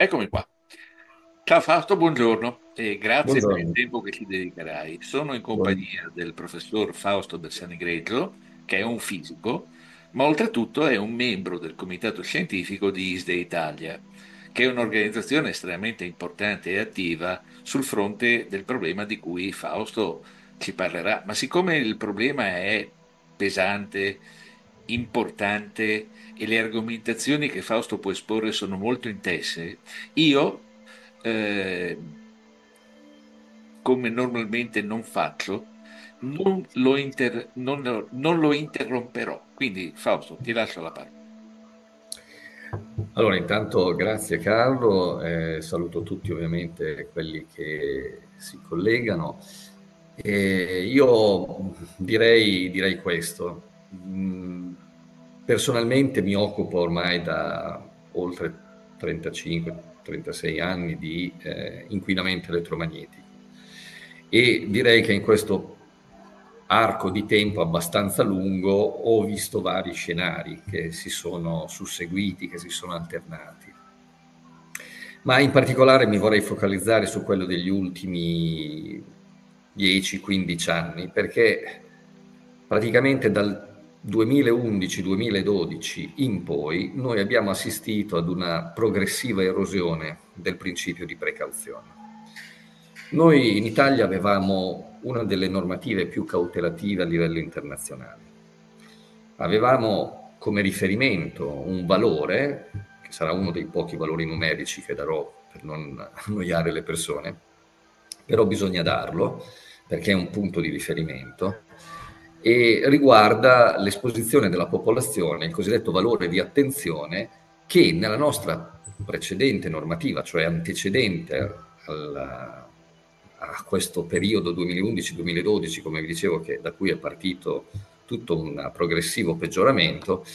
Eccomi qua. Ciao Fausto, buongiorno e grazie per il Buongiorno, tempo che ci dedicherai. Sono in buon- compagnia del professor Fausto Bersani-Greggio, che è un fisico, ma oltretutto è un membro del comitato scientifico di ISDE Italia, che è un'organizzazione estremamente importante e attiva sul fronte del problema di cui Fausto ci parlerà. Ma siccome il problema è pesante, importante e le argomentazioni che Fausto può esporre sono molto intense, io, eh, come normalmente non faccio, non lo interromperò. Quindi, Fausto, ti lascio la parola. Allora, intanto grazie Carlo, saluto tutti ovviamente quelli che si collegano. Io direi questo. Personalmente mi occupo ormai da oltre 35-36 anni di inquinamento elettromagnetico e direi che in questo arco di tempo abbastanza lungo ho visto vari scenari che si sono susseguiti, che si sono alternati. Ma in particolare mi vorrei focalizzare su quello degli ultimi 10-15 anni, perché praticamente dal 2011-2012 in poi noi abbiamo assistito ad una progressiva erosione del principio di precauzione. Noi in Italia avevamo una delle normative più cautelative a livello internazionale. Avevamo come riferimento un valore, che sarà uno dei pochi valori numerici che darò per non annoiare le persone, però bisogna darlo perché è un punto di riferimento e riguarda l'esposizione della popolazione, il cosiddetto valore di attenzione che nella nostra precedente normativa, cioè antecedente a questo periodo 2011-2012, come vi dicevo, da cui è partito tutto un progressivo peggioramento,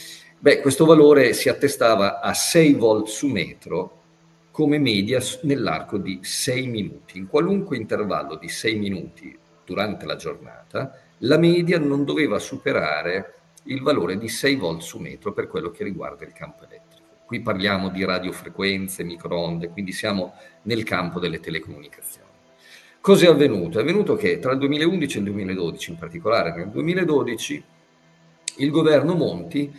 questo valore si attestava a 6 volt su metro come media nell'arco di 6 minuti. In qualunque intervallo di 6 minuti durante la giornata, la media non doveva superare il valore di 6 volt su metro per quello che riguarda il campo elettrico. Qui parliamo di radiofrequenze, microonde, quindi siamo nel campo delle telecomunicazioni. Cos'è avvenuto? È avvenuto che tra il 2011 e il 2012, in particolare nel 2012, il governo Monti,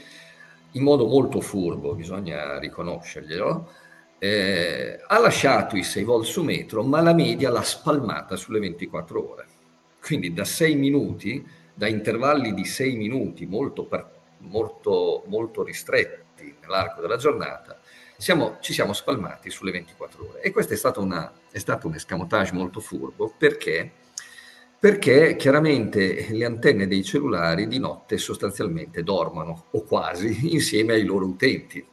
in modo molto furbo, bisogna riconoscerglielo, ha lasciato i 6 volt su metro, ma la media l'ha spalmata sulle 24 ore. Quindi da 6 minuti, da intervalli di 6 minuti molto ristretti nell'arco della giornata, ci siamo spalmati sulle 24 ore. E questo è stato un escamotage molto furbo perché chiaramente le antenne dei cellulari di notte sostanzialmente dormono, o quasi, insieme ai loro utenti.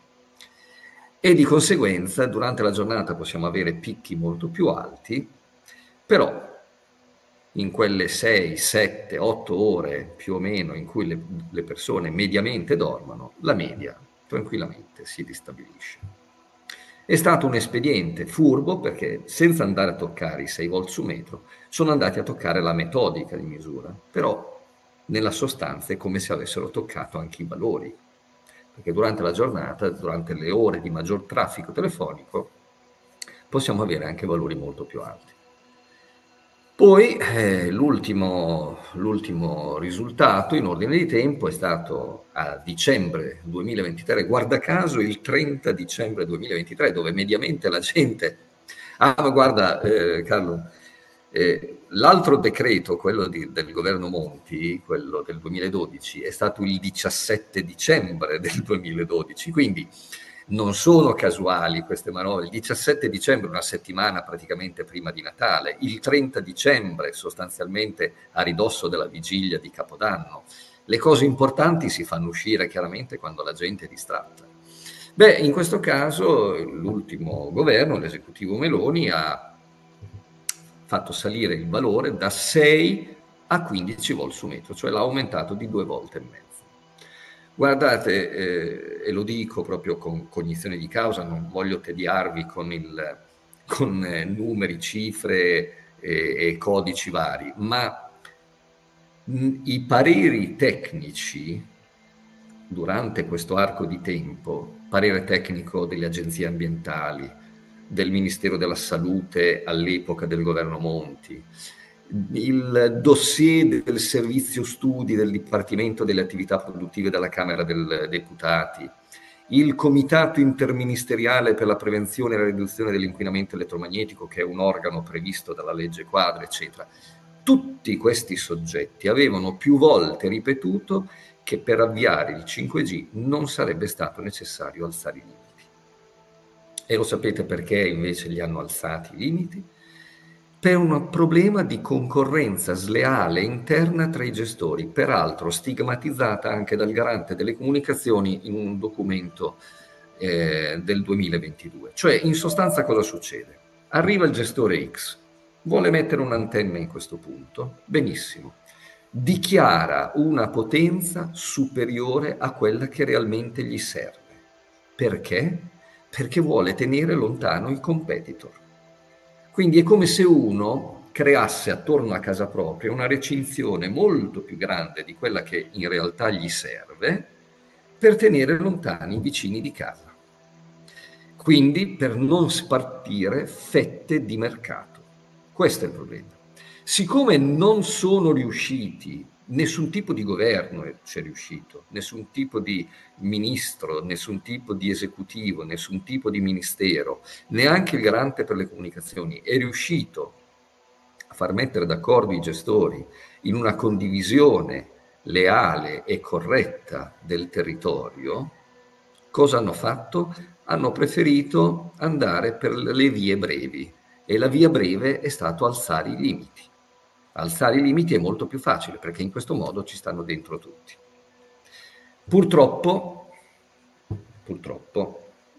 E di conseguenza durante la giornata possiamo avere picchi molto più alti, però in quelle 6, 7, 8 ore più o meno in cui le persone mediamente dormono, la media tranquillamente si ristabilisce. È stato un espediente furbo perché senza andare a toccare i 6 volt su metro sono andati a toccare la metodica di misura, però nella sostanza è come se avessero toccato anche i valori, perché durante la giornata, durante le ore di maggior traffico telefonico, possiamo avere anche valori molto più alti. Poi l'ultimo risultato in ordine di tempo è stato a dicembre 2023, guarda caso il 30 dicembre 2023, dove mediamente la gente... Ah, ma guarda Carlo, l'altro decreto, del governo Monti, quello del 2012, è stato il 17 dicembre del 2012, quindi non sono casuali queste manovre. Il 17 dicembre, una settimana praticamente prima di Natale, il 30 dicembre, sostanzialmente a ridosso della vigilia di Capodanno. Le cose importanti si fanno uscire chiaramente quando la gente è distratta. In questo caso l'ultimo governo, l'esecutivo Meloni, ha fatto salire il valore da 6 a 15 volt su metro, cioè l'ha aumentato di 2 volte e mezzo. Guardate, e lo dico proprio con cognizione di causa, non voglio tediarvi con numeri, cifre e codici vari, ma i pareri tecnici durante questo arco di tempo, parere tecnico delle agenzie ambientali, del Ministero della Salute all'epoca del governo Monti, il dossier del servizio studi del Dipartimento delle attività produttive della Camera dei Deputati, il Comitato interministeriale per la prevenzione e la riduzione dell'inquinamento elettromagnetico, che è un organo previsto dalla legge quadro, eccetera. Tutti questi soggetti avevano più volte ripetuto che per avviare il 5G non sarebbe stato necessario alzare i limiti. E lo sapete perché invece li hanno alzati i limiti? Per un problema di concorrenza sleale interna tra i gestori, peraltro stigmatizzata anche dal Garante delle Comunicazioni in un documento del 2022. Cioè, in sostanza cosa succede? Arriva il gestore X, vuole mettere un'antenna in questo punto, benissimo, dichiara una potenza superiore a quella che realmente gli serve. Perché? Perché vuole tenere lontano il competitor. Quindi è come se uno creasse attorno a casa propria una recinzione molto più grande di quella che in realtà gli serve per tenere lontani i vicini di casa. Quindi per non spartire fette di mercato. Questo è il problema. Siccome non sono riusciti, nessun tipo di governo c'è riuscito, nessun tipo di ministro, nessun tipo di esecutivo, nessun tipo di ministero, neanche il garante per le comunicazioni è riuscito a far mettere d'accordo i gestori in una condivisione leale e corretta del territorio, cosa hanno fatto? Hanno preferito andare per le vie brevi e la via breve è stato alzare i limiti. Alzare i limiti è molto più facile perché in questo modo ci stanno dentro tutti. Purtroppo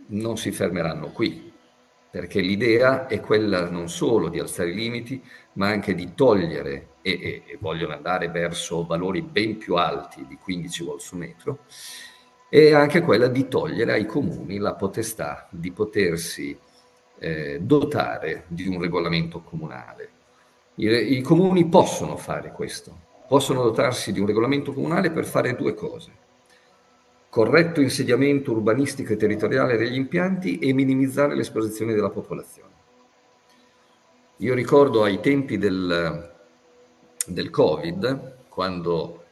non si fermeranno qui, perché l'idea è quella non solo di alzare i limiti, ma anche di togliere, e vogliono andare verso valori ben più alti di 15 volt su metro, e anche quella di togliere ai comuni la potestà di potersi dotare di un regolamento comunale. I comuni possono fare questo, possono dotarsi di un regolamento comunale per fare due cose: corretto insediamento urbanistico e territoriale degli impianti e minimizzare l'esposizione della popolazione. Io ricordo ai tempi del Covid, quando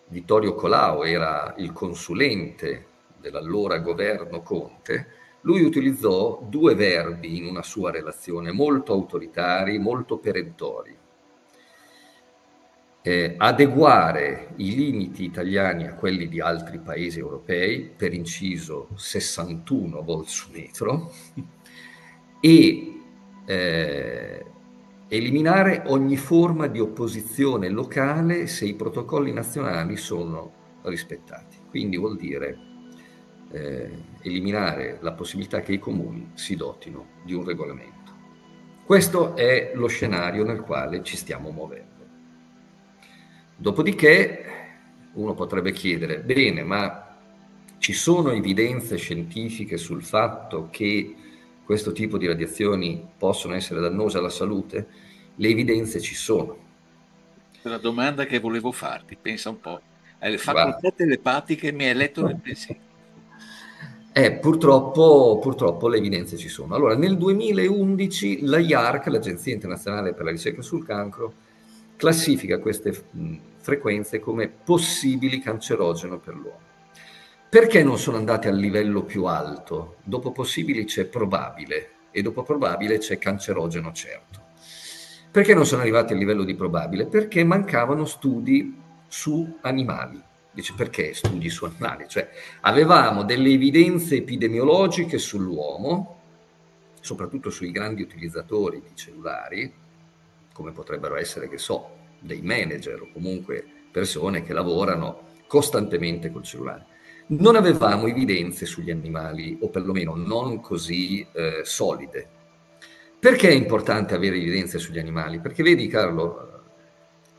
Vittorio Colao era il consulente dell'allora governo Conte, lui utilizzò due verbi in una sua relazione molto autoritari, molto perentori. Adeguare i limiti italiani a quelli di altri paesi europei, per inciso 61 volt su metro, e eliminare ogni forma di opposizione locale se i protocolli nazionali sono rispettati. Quindi vuol dire eliminare la possibilità che i comuni si dotino di un regolamento. Questo è lo scenario nel quale ci stiamo muovendo. Dopodiché uno potrebbe chiedere: bene, ma ci sono evidenze scientifiche sul fatto che questo tipo di radiazioni possono essere dannose alla salute? Le evidenze ci sono. La domanda che volevo farti, pensa un po', alle Guarda, facoltà telepatiche mi hai letto nel pensiero. purtroppo le evidenze ci sono. Allora, nel 2011 la IARC, l'Agenzia Internazionale per la Ricerca sul Cancro, classifica queste frequenze come possibili cancerogeno per l'uomo. Perché non sono andate al livello più alto? Dopo possibili c'è probabile e dopo probabile c'è cancerogeno certo. Perché non sono arrivati al livello di probabile? Perché mancavano studi su animali. Dice, perché studi su animali? Cioè, avevamo delle evidenze epidemiologiche sull'uomo, soprattutto sui grandi utilizzatori di cellulari, come potrebbero essere, che so, dei manager o comunque persone che lavorano costantemente col cellulare. Non avevamo evidenze sugli animali, o perlomeno non così solide. Perché è importante avere evidenze sugli animali? Perché vedi, Carlo,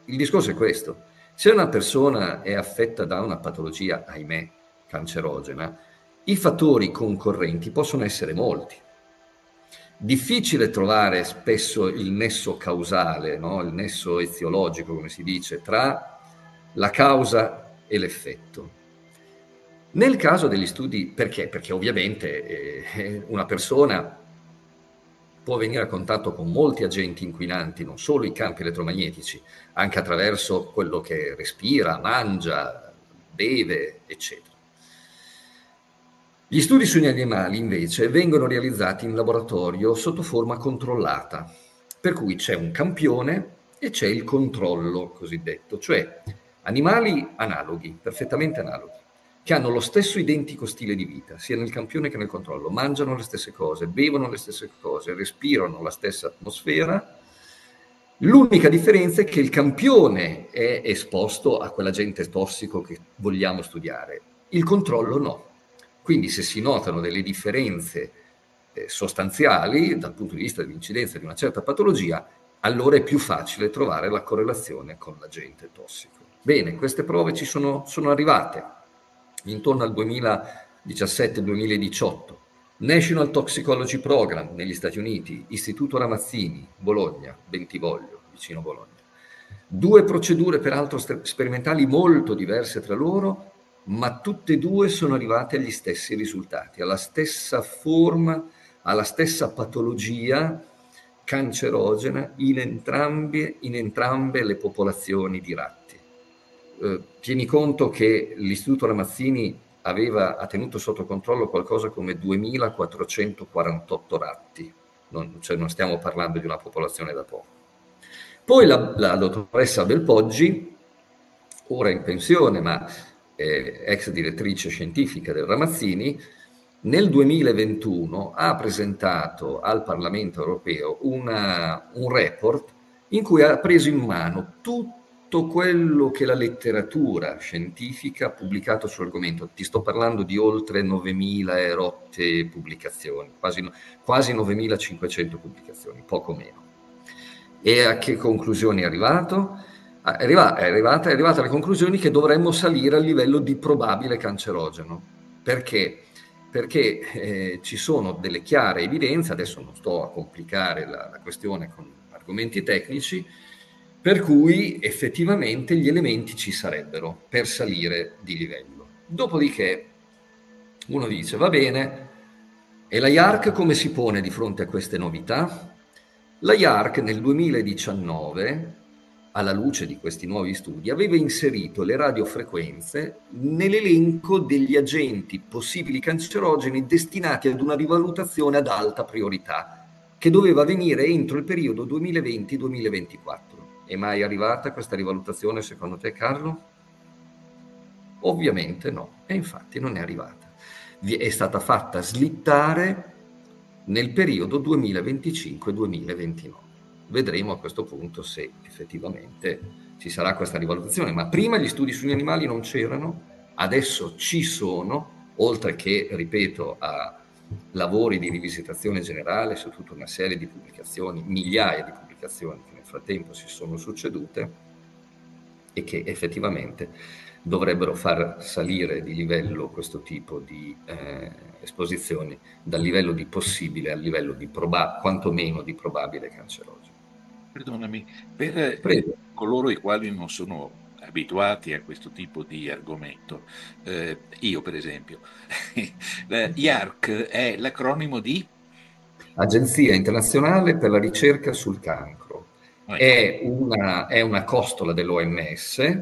il discorso è questo: se una persona è affetta da una patologia, ahimè, cancerogena, i fattori concorrenti possono essere molti. Difficile trovare spesso il nesso causale, no? Il nesso eziologico, come si dice, tra la causa e l'effetto. Nel caso degli studi, perché? Perché ovviamente una persona può venire a contatto con molti agenti inquinanti, non solo i campi elettromagnetici, anche attraverso quello che respira, mangia, beve, eccetera. Gli studi sugli animali invece vengono realizzati in laboratorio sotto forma controllata, per cui c'è un campione e c'è il controllo cosiddetto, cioè animali analoghi, perfettamente analoghi, che hanno lo stesso identico stile di vita, sia nel campione che nel controllo, mangiano le stesse cose, bevono le stesse cose, respirano la stessa atmosfera. L'unica differenza è che il campione è esposto a quell'agente tossico che vogliamo studiare, il controllo no. Quindi se si notano delle differenze sostanziali dal punto di vista dell'incidenza di una certa patologia, allora è più facile trovare la correlazione con l'agente tossico. Bene, queste prove sono arrivate intorno al 2017-2018. National Toxicology Program negli Stati Uniti, Istituto Ramazzini, Bologna, Bentivoglio, vicino Bologna. 2 procedure peraltro sperimentali molto diverse tra loro, ma tutte e 2 sono arrivate agli stessi risultati, alla stessa forma, alla stessa patologia cancerogena in entrambe le popolazioni di ratti. Tieni conto che l'Istituto Ramazzini ha tenuto sotto controllo qualcosa come 2448 ratti, non stiamo parlando di una popolazione da poco. Poi la dottoressa Belpoggi, ora in pensione, ma ex direttrice scientifica del Ramazzini, nel 2021 ha presentato al Parlamento europeo un report in cui ha preso in mano tutto quello che la letteratura scientifica ha pubblicato sull'argomento. Ti sto parlando di oltre 9.000 e rotte pubblicazioni, quasi 9.500 pubblicazioni, poco meno. E a che conclusioni è arrivato? È arrivata alle conclusioni che dovremmo salire al livello di probabile cancerogeno. Perché? Perché ci sono delle chiare evidenze, adesso non sto a complicare la questione con argomenti tecnici, per cui effettivamente gli elementi ci sarebbero per salire di livello. Dopodiché uno dice, va bene, e la IARC come si pone di fronte a queste novità? La IARC nel 2019, alla luce di questi nuovi studi, aveva inserito le radiofrequenze nell'elenco degli agenti possibili cancerogeni destinati ad una rivalutazione ad alta priorità, che doveva avvenire entro il periodo 2020-2024. È mai arrivata questa rivalutazione secondo te, Carlo? Ovviamente no, e infatti non è arrivata. È stata fatta slittare nel periodo 2025-2029. Vedremo a questo punto se effettivamente ci sarà questa rivalutazione, ma prima gli studi sugli animali non c'erano, adesso ci sono, oltre che, ripeto, a lavori di rivisitazione generale su tutta una serie di pubblicazioni, migliaia di pubblicazioni che nel frattempo si sono succedute e che effettivamente dovrebbero far salire di livello questo tipo di esposizioni dal livello di possibile al livello di quantomeno di probabile cancerogeno. Perdonami, per Prego. coloro i quali non sono abituati a questo tipo di argomento, io per esempio, IARC è l'acronimo di... Agenzia Internazionale per la Ricerca sul Cancro. Ecco, È una costola dell'OMS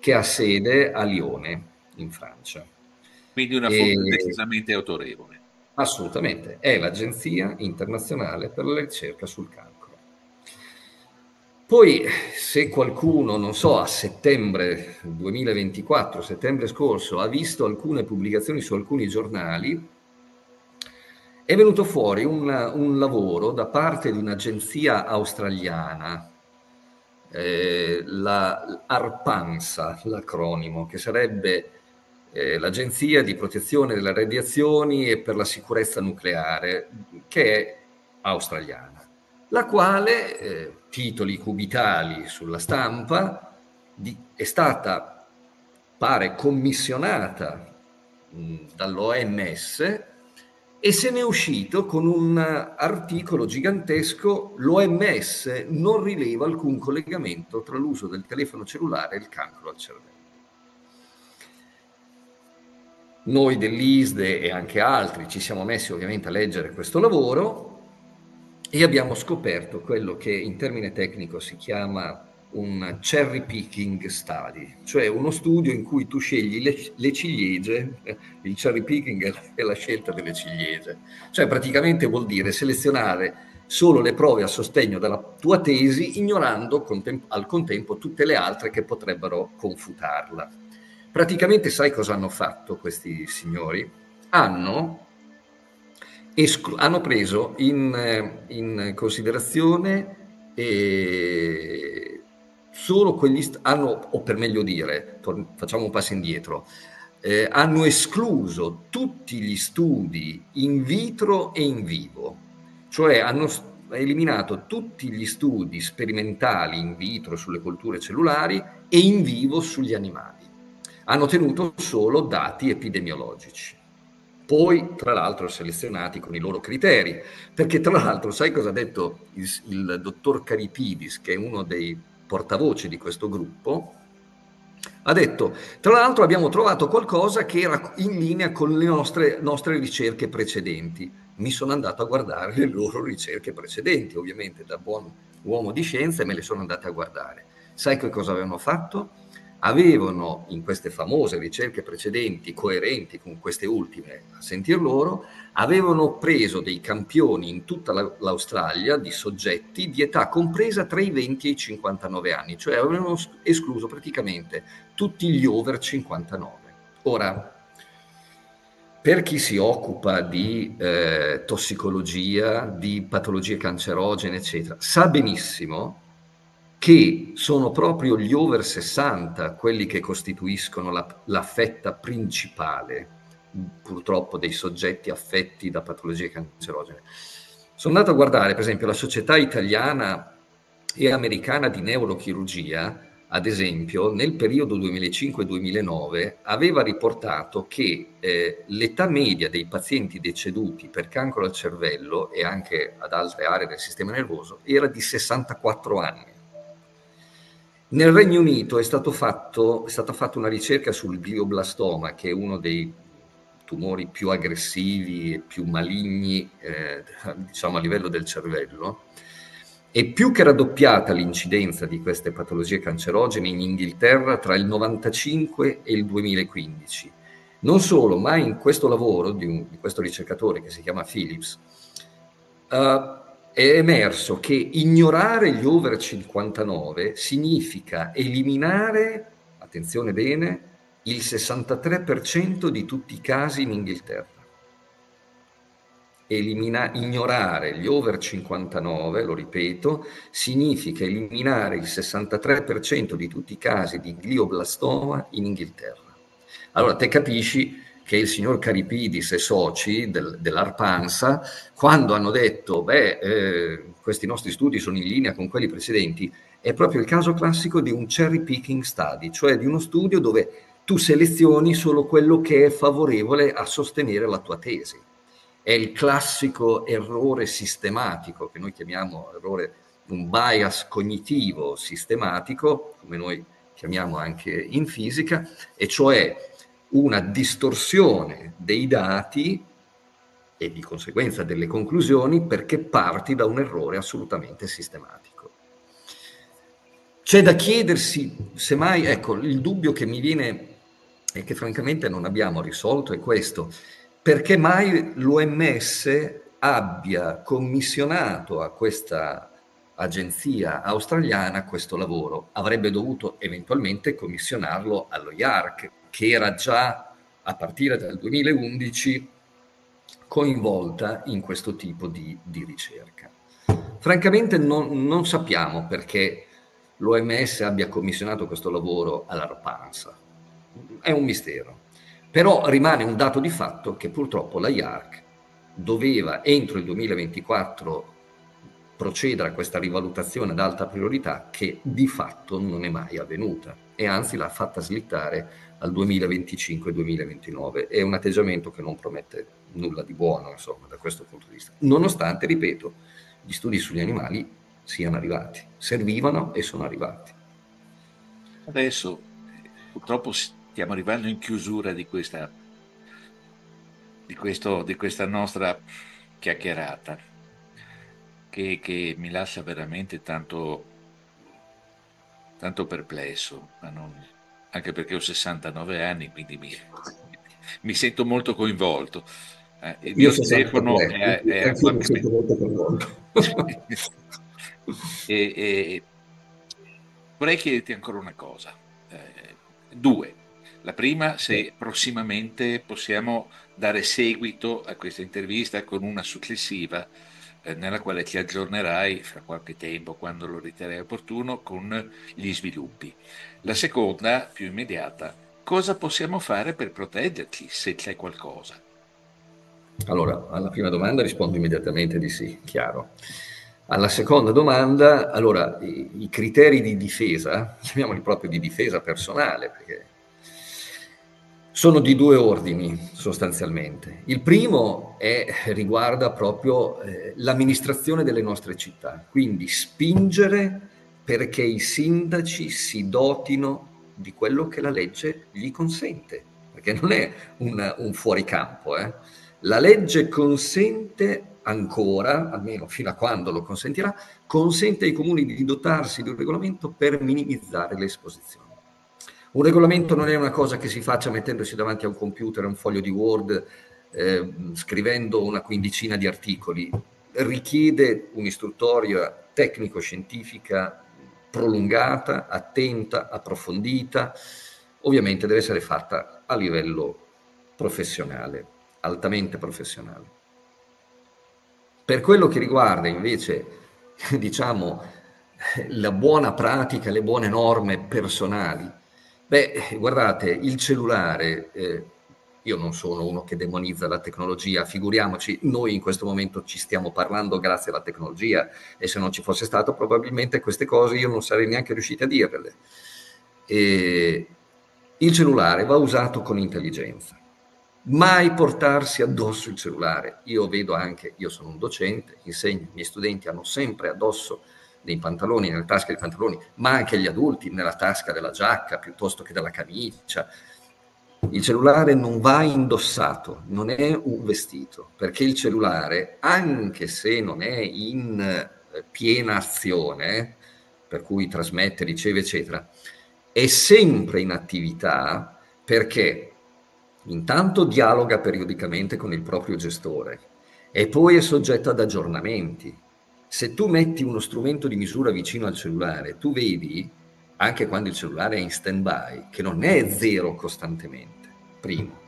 che ha sede a Lione, in Francia. quindi una E fonte decisamente autorevole. assolutamente, è l'Agenzia Internazionale per la Ricerca sul Cancro. Poi, se qualcuno, non so, a settembre 2024, settembre scorso, ha visto alcune pubblicazioni su alcuni giornali, è venuto fuori un lavoro da parte di un'agenzia australiana, la ARPANSA, l'acronimo, che sarebbe l'Agenzia di Protezione delle Radiazioni e per la Sicurezza Nucleare, che è australiana, la quale, titoli cubitali sulla stampa, è stata, pare, commissionata dall'OMS e se n'è uscito con un articolo gigantesco: l'OMS non rileva alcun collegamento tra l'uso del telefono cellulare e il cancro al cervello. Noi dell'ISDE e anche altri ci siamo messi ovviamente a leggere questo lavoro e abbiamo scoperto quello che in termine tecnico si chiama un cherry picking study, cioè uno studio in cui tu scegli le ciliegie, il cherry picking è la scelta delle ciliegie, cioè praticamente vuol dire selezionare solo le prove a sostegno della tua tesi, ignorando al contempo tutte le altre che potrebbero confutarla. Praticamente sai cosa hanno fatto questi signori? Hanno hanno preso in considerazione solo quegli hanno, o per meglio dire, facciamo un passo indietro, hanno escluso tutti gli studi in vitro e in vivo, cioè hanno eliminato tutti gli studi sperimentali in vitro sulle colture cellulari e in vivo sugli animali. Hanno tenuto solo dati epidemiologici. Poi, tra l'altro, selezionati con i loro criteri, perché tra l'altro, sai cosa ha detto il dottor Caripidis, che è uno dei portavoce di questo gruppo? Ha detto, tra l'altro abbiamo trovato qualcosa che era in linea con le nostre ricerche precedenti. Mi sono andato a guardare le loro ricerche precedenti, ovviamente da buon uomo di scienza, e me le sono andate a guardare. Sai che cosa avevano fatto? Avevano in queste famose ricerche precedenti, coerenti con queste ultime, a sentir loro, avevano preso dei campioni in tutta l'Australia di soggetti di età compresa tra i 20 e i 59 anni, cioè avevano escluso praticamente tutti gli over 59. Ora, per chi si occupa di tossicologia, di patologie cancerogene, eccetera, sa benissimo che sono proprio gli over 60 quelli che costituiscono la fetta principale, purtroppo, dei soggetti affetti da patologie cancerogene. Sono andato a guardare, per esempio, la Società Italiana e Americana di Neurochirurgia, ad esempio, nel periodo 2005-2009 aveva riportato che l'età media dei pazienti deceduti per cancro al cervello e anche ad altre aree del sistema nervoso era di 64 anni. Nel Regno Unito è stata fatta una ricerca sul glioblastoma, che è uno dei tumori più aggressivi e più maligni, diciamo a livello del cervello, e più che raddoppiata l'incidenza di queste patologie cancerogene in Inghilterra tra il 95 e il 2015. Non solo, ma in questo lavoro di questo ricercatore che si chiama Phillips, è emerso che ignorare gli over 59 significa eliminare, attenzione bene, il 63% di tutti i casi in Inghilterra. Ignorare gli over 59, lo ripeto, significa eliminare il 63% di tutti i casi di glioblastoma in Inghilterra. Allora te capisci che il signor Caripidis e soci dell'Arpansa, quando hanno detto questi nostri studi sono in linea con quelli precedenti, è proprio il caso classico di un cherry picking study, cioè di uno studio dove tu selezioni solo quello che è favorevole a sostenere la tua tesi. È il classico errore sistematico, che noi chiamiamo errore, un bias cognitivo sistematico, come noi chiamiamo anche in fisica, e cioè una distorsione dei dati e di conseguenza delle conclusioni perché parti da un errore assolutamente sistematico. C'è da chiedersi, semmai, ecco, il dubbio che mi viene e che francamente non abbiamo risolto è questo: perché mai l'OMS abbia commissionato a questa agenzia australiana questo lavoro? Avrebbe dovuto eventualmente commissionarlo allo IARC, che era già a partire dal 2011 coinvolta in questo tipo di ricerca. Francamente non sappiamo perché l'OMS abbia commissionato questo lavoro all'Arpansa. È un mistero. Però rimane un dato di fatto che purtroppo la IARC doveva entro il 2024 procedere a questa rivalutazione ad alta priorità, che di fatto non è mai avvenuta e anzi l'ha fatta slittare al 2025-2029. È un atteggiamento che non promette nulla di buono, insomma, da questo punto di vista, nonostante, ripeto, gli studi sugli animali siano arrivati, servivano e sono arrivati. Adesso purtroppo stiamo arrivando in chiusura di questa nostra chiacchierata. che mi lascia veramente tanto perplesso, anche perché ho 69 anni, quindi mi sento molto coinvolto. Il Io mio telefono 63, è a anch'io mi qualche sento metro. molto coinvolto. E vorrei chiederti ancora una cosa. Due. La prima, se prossimamente possiamo dare seguito a questa intervista con una successiva, nella quale ti aggiornerai fra qualche tempo, quando lo riterrai opportuno, con gli sviluppi. La seconda, più immediata, cosa possiamo fare per proteggerci, se c'è qualcosa? Allora, alla prima domanda rispondo immediatamente di sì, chiaro. Alla seconda domanda, allora, i criteri di difesa, chiamiamoli proprio di difesa personale, perché sono di due ordini sostanzialmente. Il primo riguarda proprio l'amministrazione delle nostre città, quindi spingere perché i sindaci si dotino di quello che la legge gli consente, perché non è un fuoricampo. La legge consente ancora, almeno fino a quando lo consentirà, consente ai comuni di dotarsi di un regolamento per minimizzare le esposizioni. Un regolamento non è una cosa che si faccia mettendosi davanti a un computer, a un foglio di Word, scrivendo una quindicina di articoli. Richiede un'istruttoria tecnico-scientifica prolungata, attenta, approfondita. Ovviamente deve essere fatta a livello professionale, altamente professionale. Per quello che riguarda invece, diciamo, la buona pratica, le buone norme personali, beh, guardate, il cellulare, io non sono uno che demonizza la tecnologia, figuriamoci, noi in questo momento ci stiamo parlando grazie alla tecnologia e se non ci fosse stato probabilmente queste cose io non sarei neanche riuscito a dirle. E il cellulare va usato con intelligenza. Mai portarsi addosso il cellulare. Io vedo anche, io sono un docente, insegno, i miei studenti hanno sempre addosso dei pantaloni, nelle tasche dei pantaloni, ma anche gli adulti nella tasca della giacca piuttosto che della camicia. Il cellulare non va indossato, non è un vestito, perché il cellulare, anche se non è in piena azione, per cui trasmette, riceve, eccetera, è sempre in attività perché intanto dialoga periodicamente con il proprio gestore e poi è soggetto ad aggiornamenti. Se tu metti uno strumento di misura vicino al cellulare, tu vedi, anche quando il cellulare è in stand-by, che non è zero costantemente, primo.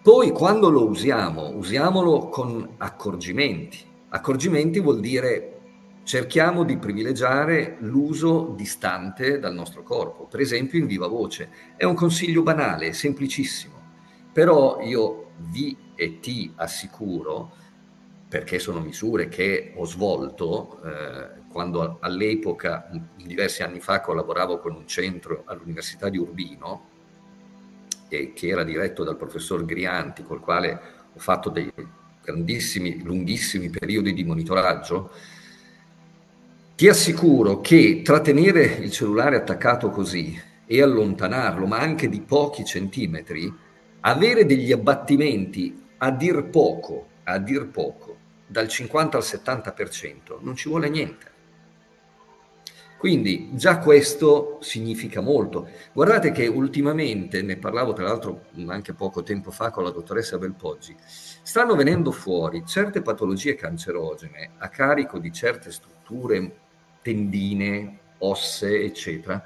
Poi quando lo usiamo, usiamolo con accorgimenti. Accorgimenti vuol dire cerchiamo di privilegiare l'uso distante dal nostro corpo, per esempio in viva voce. È un consiglio banale, semplicissimo, però io vi e ti assicuro, perché sono misure che ho svolto quando all'epoca, diversi anni fa, collaboravo con un centro all'Università di Urbino, che era diretto dal professor Grianti, col quale ho fatto dei grandissimi, lunghissimi periodi di monitoraggio. Ti assicuro che trattenere il cellulare attaccato così e allontanarlo, ma anche di pochi centimetri, avere degli abbattimenti a dir poco, dal 50 al 70%, non ci vuole niente. Quindi già questo significa molto. Guardate che ultimamente, ne parlavo tra l'altro anche poco tempo fa con la dottoressa Belpoggi, stanno venendo fuori certe patologie cancerogene a carico di certe strutture, tendine, ossee, eccetera,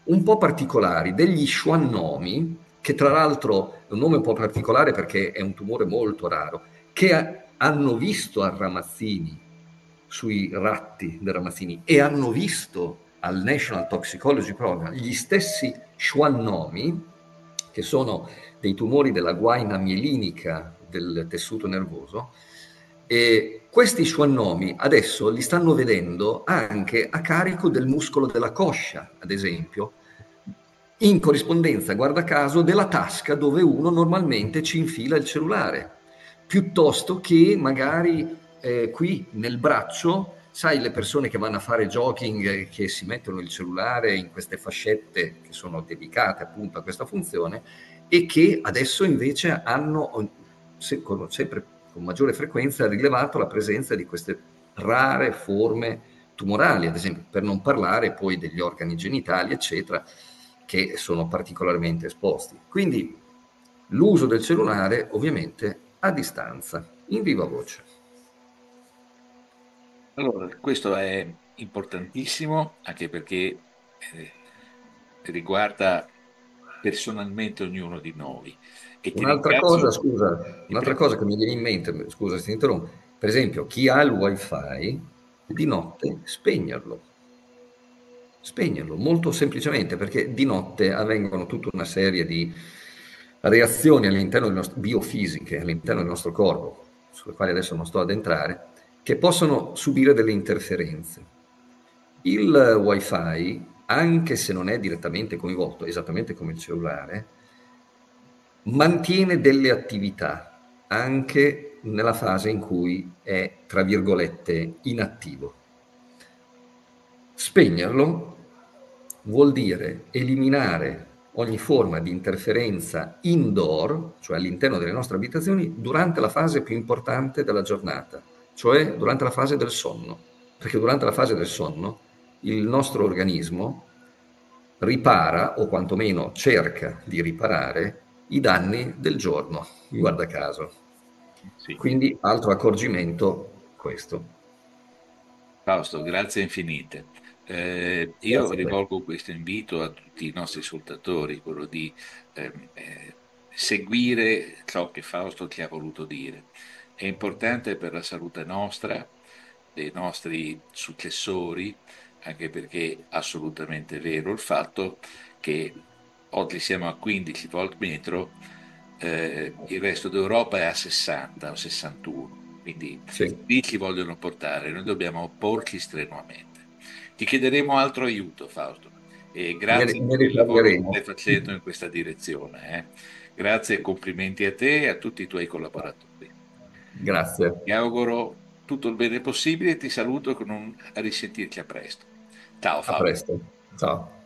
un po' particolari, degli schwannomi, che tra l'altro è un nome un po' particolare perché è un tumore molto raro, che hanno visto a Ramazzini, sui ratti del Ramazzini, e hanno visto al National Toxicology Program gli stessi schwannomi, che sono dei tumori della guaina mielinica del tessuto nervoso, e questi schwannomi adesso li stanno vedendo anche a carico del muscolo della coscia, ad esempio, in corrispondenza, guarda caso, della tasca dove uno normalmente ci infila il cellulare, piuttosto che magari qui nel braccio, sai, le persone che vanno a fare jogging e che si mettono il cellulare in queste fascette che sono dedicate appunto a questa funzione e che adesso invece hanno sempre con maggiore frequenza rilevato la presenza di queste rare forme tumorali, ad esempio, per non parlare poi degli organi genitali, eccetera, che sono particolarmente esposti. Quindi l'uso del cellulare ovviamente a distanza, in viva voce. Allora, questo è importantissimo anche perché riguarda personalmente ognuno di noi e ti Un'altra cosa, ringrazio. scusa, Ti un'altra prego. cosa che mi viene in mente, scusa se ti interrompo, per esempio, chi ha il wifi di notte spegnerlo, molto semplicemente, perché di notte avvengono tutta una serie di reazioni all'interno del nostro, biofisiche, all'interno del nostro corpo, sulle quali adesso non sto ad entrare, che possono subire delle interferenze. Il wifi, anche se non è direttamente coinvolto, esattamente come il cellulare, mantiene delle attività anche nella fase in cui è, tra virgolette, inattivo. Spegnerlo vuol dire eliminare ogni forma di interferenza indoor, cioè all'interno delle nostre abitazioni, durante la fase più importante della giornata, cioè durante la fase del sonno. Perché durante la fase del sonno il nostro organismo ripara, o quantomeno cerca di riparare, i danni del giorno, guarda caso. Sì. Quindi altro accorgimento questo. Fausto, grazie infinite. Io Grazie a te. rivolgo questo invito a tutti i nostri ascoltatori, quello di seguire ciò che Fausto ti ha voluto dire. È importante per la salute nostra, dei nostri successori, anche perché è assolutamente vero il fatto che oggi siamo a 15 volt metro, il resto d'Europa è a 60 o 61, quindi Sì. lì ci vogliono portare, noi dobbiamo opporci strenuamente. Ti chiederemo altro aiuto, Fausto, e grazie Ne per il lavoro che riparleremo. stai facendo in questa direzione. Grazie e complimenti a te e a tutti i tuoi collaboratori. Grazie. Ti auguro tutto il bene possibile e ti saluto con un a risentirci a presto. Ciao, A Fausto. presto. Ciao.